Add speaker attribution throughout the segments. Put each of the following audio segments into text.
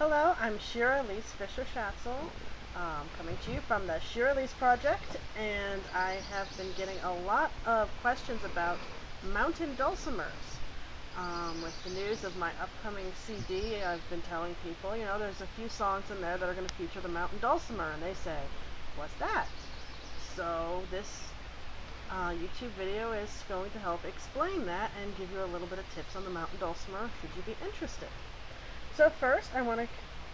Speaker 1: Hello, I'm Shira Elise Fisher-Schatzel, coming to you from the Shira Elise Project, and I have been getting a lot of questions about mountain dulcimers. With the news of my upcoming CD, I've been telling people, there's a few songs in there that are going to feature the mountain dulcimer, and they say, what's that? So this YouTube video is going to help explain that and give you a little bit of tips on the mountain dulcimer should you be interested. So first, I want to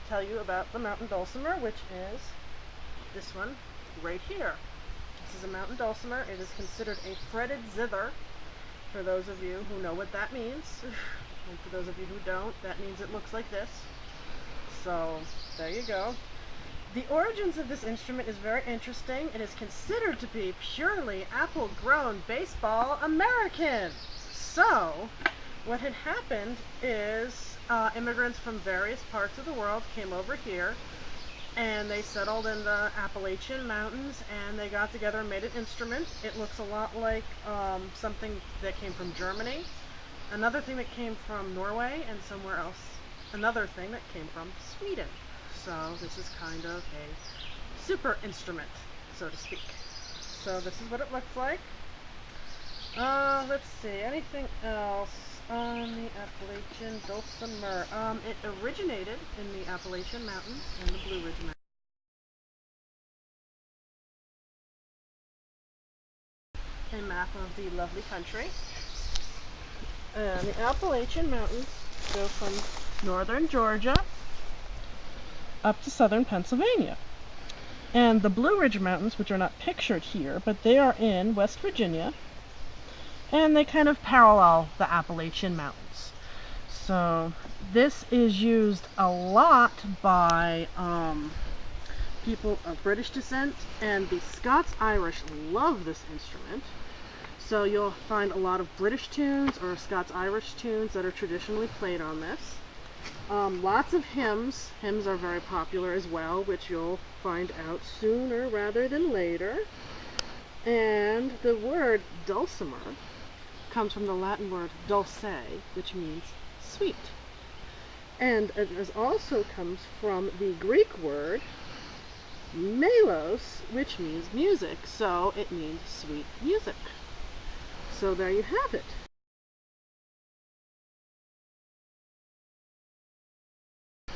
Speaker 1: tell you about the mountain dulcimer, which is this one right here. This is a mountain dulcimer. It is considered a fretted zither, for those of you who know what that means. And for those of you who don't, that means it looks like this. So there you go. The origins of this instrument is very interesting. It is considered to be purely apple-grown baseball American. So what had happened is immigrants from various parts of the world came over here and they settled in the Appalachian Mountains and they got together and made an instrument. It looks a lot like something that came from Germany, another thing that came from Norway, and somewhere else another thing that came from Sweden. So this is kind of a super instrument, so to speak. So this is what it looks like. Let's see, anything else on the Appalachian dulcimer? It originated in the Appalachian Mountains and the Blue Ridge Mountains. A map of the lovely country. And the Appalachian Mountains go from northern Georgia up to southern Pennsylvania. And the Blue Ridge Mountains, which are not pictured here, but they are in West Virginia, and they kind of parallel the Appalachian Mountains. So this is used a lot by people of British descent, and the Scots-Irish love this instrument. So you'll find a lot of British tunes or Scots-Irish tunes that are traditionally played on this. Lots of hymns. Hymns are very popular as well, which you'll find out sooner rather than later. And the word dulcimer comes from the Latin word dulce, which means sweet. And it also comes from the Greek word melos, which means music. So it means sweet music. So there you have it.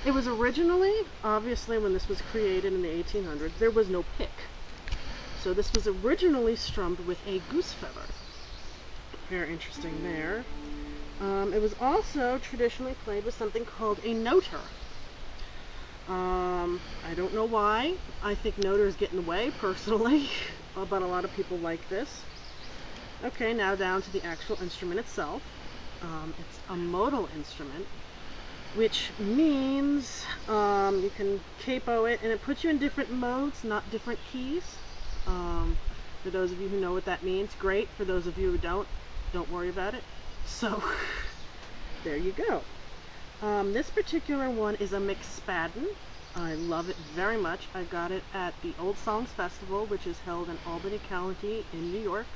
Speaker 1: It was originally, obviously when this was created in the 1800s, there was no pick. So this was originally strummed with a goose feather. Very interesting there. It was also traditionally played with something called a noter. I don't know why. I think noters get in the way, personally, but a lot of people like this. Okay, now down to the actual instrument itself. It's a modal instrument, which means you can capo it, and it puts you in different modes, not different keys. For those of you who know what that means, great. For those of you who don't worry about it. So, there you go. This particular one is a McSpadden. I love it very much. I got it at the Old Songs Festival, which is held in Albany County in New York.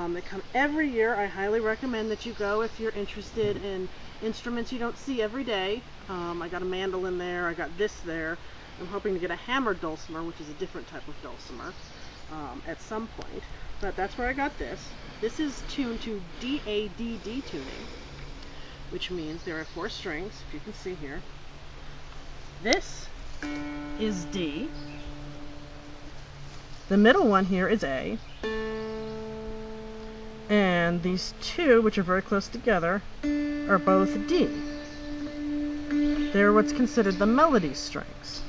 Speaker 1: They come every year. I highly recommend that you go if you're interested in instruments you don't see every day. I got a mandolin there. I got this there. I'm hoping to get a hammered dulcimer, which is a different type of dulcimer, at some point. But that's where I got this. This is tuned to D-A-D-D tuning, which means there are 4 strings, if you can see here. This is D. The middle one here is A. And these two, which are very close together, are both D. They're what's considered the melody strings.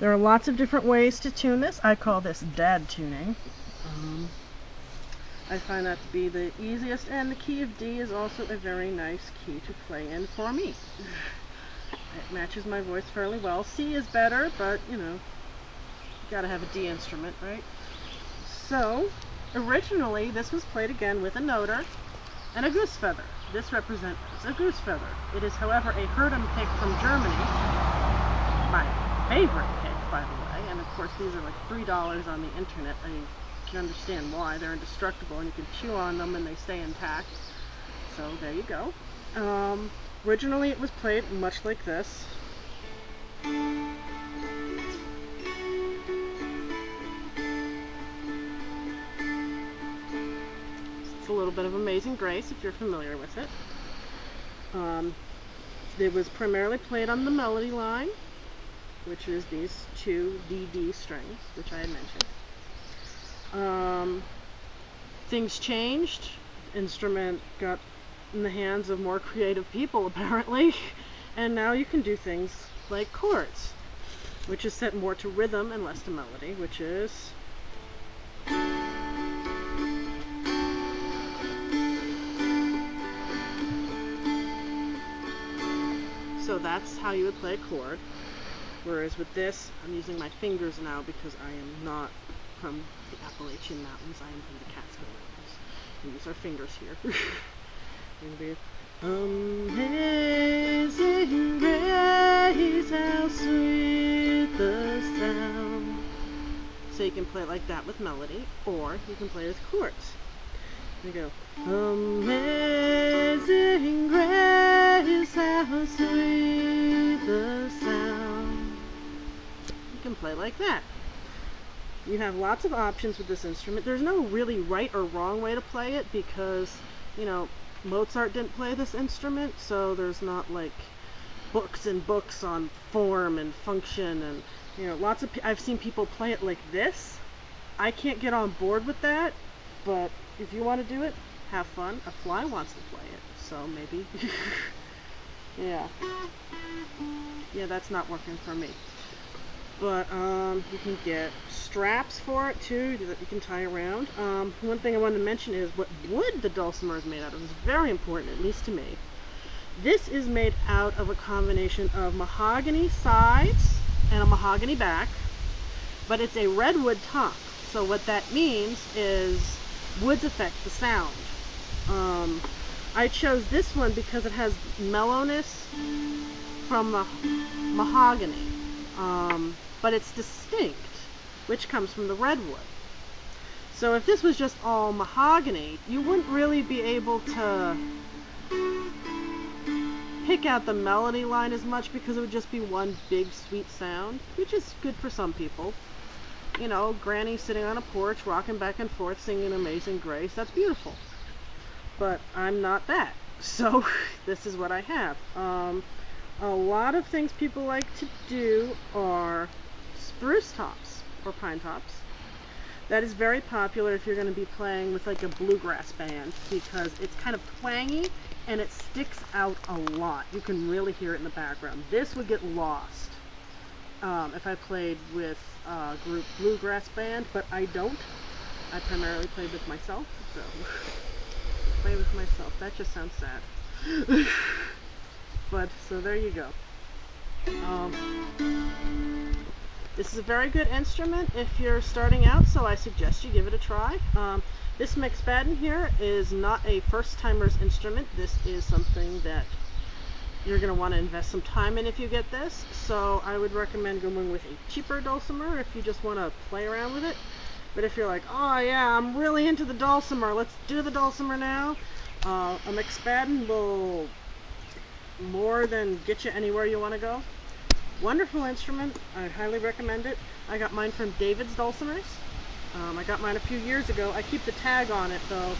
Speaker 1: There are lots of different ways to tune this. I call this dad tuning. I find that to be the easiest, and the key of D is also a very nice key to play in for me. It matches my voice fairly well. C is better, but you gotta have a D instrument, right? So, originally this was played again with a noter and a goose feather. This represents a goose feather. It is, however, a Herdem pick from Germany. My favorite pick, by the way. And of course, these are like $3 on the internet. I can understand why. They're indestructible and you can chew on them and they stay intact. So there you go. Originally it was played much like this. It's a little bit of Amazing Grace if you're familiar with it. It was primarily played on the melody line, which is these two D strings, which I had mentioned. Things changed. Instrument got in the hands of more creative people, apparently, and now you can do things like chords, which is set more to rhythm and less to melody, which is so that's how you would play a chord. Whereas with this, I'm using my fingers now because I am not from the Appalachian Mountains, I am from the Catskill Mountains. We use our fingers here. Be, Amazing grace, how sweet the sound. So you can play it like that with melody, or you can play it with chords. We go, Amazing grace, how sweet the sound. You can play like that. You have lots of options with this instrument. There's no really right or wrong way to play it because, you know, Mozart didn't play this instrument, so there's not like books and books on form and function, and you know, I've seen people play it like this. I can't get on board with that, but if you want to do it, have fun. A fly wants to play it, so maybe. Yeah, that's not working for me. But you can get straps for it too that you can tie around. One thing I wanted to mention is what wood the dulcimer is made out of is very important, at least to me. This is made out of a combination of mahogany sides and a mahogany back, but it's a redwood top. So what that means is woods affect the sound. I chose this one because it has mellowness from the mahogany. But it's distinct, which comes from the redwood. So if this was just all mahogany, you wouldn't really be able to pick out the melody line as much because it would just be one big sweet sound, which is good for some people. You know, Granny sitting on a porch, rocking back and forth, singing Amazing Grace, that's beautiful. But I'm not that, so this is what I have. A lot of things people like to do are spruce tops or pine tops. That is very popular if you're going to be playing with like a bluegrass band because it's kind of twangy and it sticks out a lot. You can really hear it in the background. This would get lost if I played with a group bluegrass band, but I don't. I primarily play with myself, so play with myself. That just sounds sad. But, so there you go. This is a very good instrument if you're starting out, so I suggest you give it a try. This McSpadden here is not a first-timer's instrument. This is something that you're going to want to invest some time in if you get this. So I would recommend going with a cheaper dulcimer if you just want to play around with it. But if you're like, oh yeah, I'm really into the dulcimer, let's do the dulcimer now, a McSpadden will more than get you anywhere you want to go. Wonderful instrument. I highly recommend it. I got mine from David's Dulcimers. I got mine a few years ago. I keep the tag on it though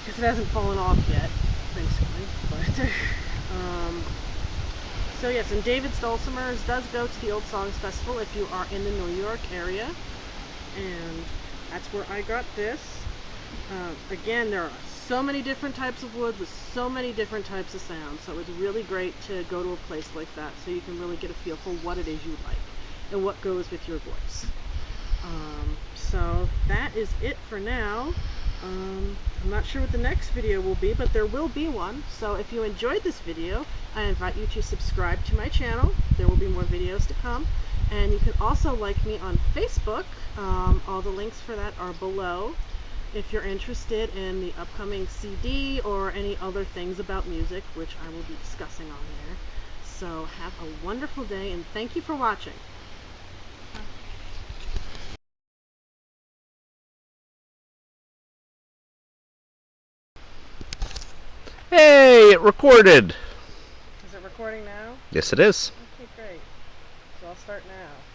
Speaker 1: because it hasn't fallen off yet, thankfully. But so yes, and David's Dulcimers does go to the Old Songs Festival if you are in the New York area, and that's where I got this. Again, there are so many different types of wood with so many different types of sounds, so it's really great to go to a place like that so you can really get a feel for what it is you like and what goes with your voice. So that is it for now. I'm not sure what the next video will be, but there will be one. So if you enjoyed this video, I invite you to subscribe to my channel. There will be more videos to come. And you can also like me on Facebook. All the links for that are below if you're interested in the upcoming CD or any other things about music, which I will be discussing on there. So have a wonderful day, and thank you for watching.
Speaker 2: Hey, it recorded!
Speaker 1: recording now?
Speaker 2: Yes, it is.
Speaker 1: Okay, great. So I'll start now.